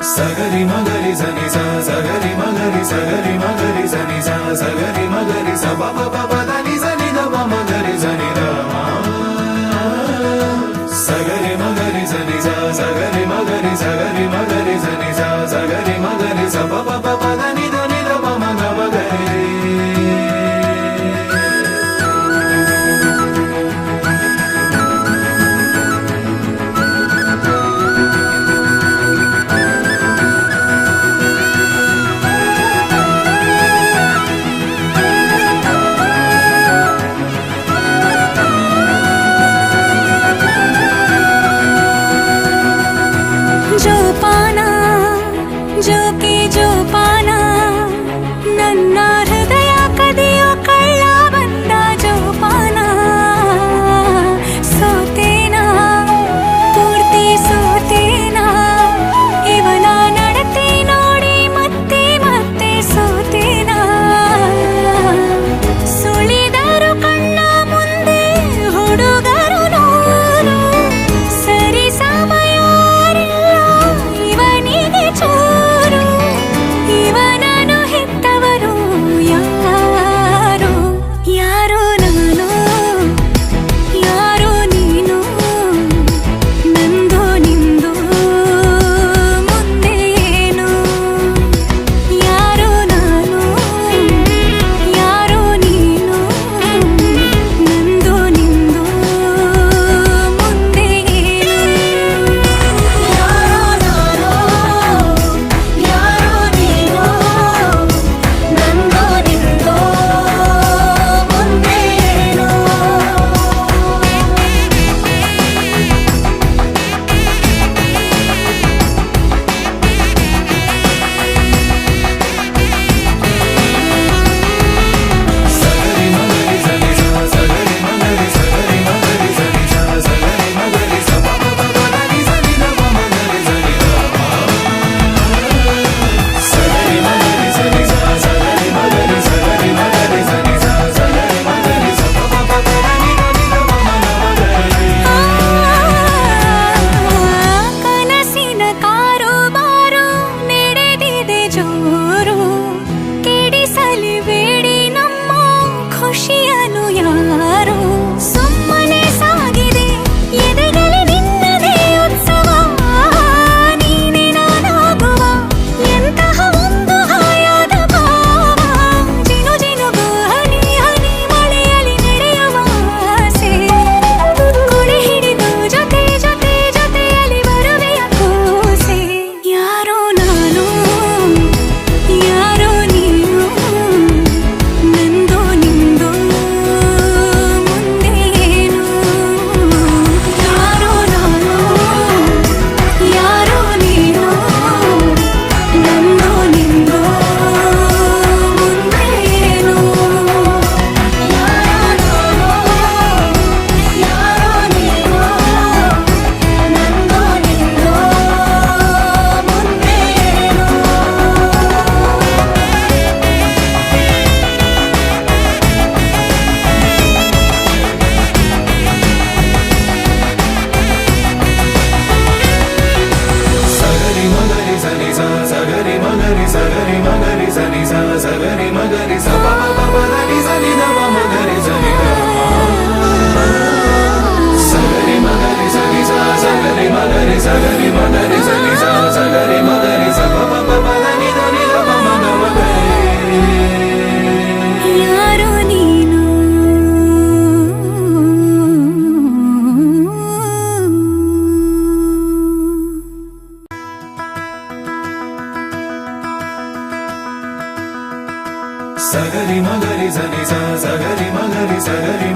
ಸಗರಿ ಮಗರಿ ಸನಿ ಸ ಸಗರಿ ಮಗರಿ ಸನಿ ಸ ಸಗರಿ ಮಗರಿ ಸ ಪ ಪ ಪ ಪ ದ ನಿ ಸ ನಿ ದ ಪ ಮಗರಿ ಸನಿ ದ ಸಗರಿ ಮಗರಿ ಸನಿ ಸ ಸಗರಿ ಮಗರಿ ಸನಿ ಸ ಸಗರಿ ಮಗರಿ ಸ ಪ ಪ ಪ ಪ ದ ನಿ ದ ಪ ಮಗ ಮಗರಿ ಸಗರಿ ಮಗರಿ ಸನಿ ಸ ಸಗರಿ ಮಗರಿ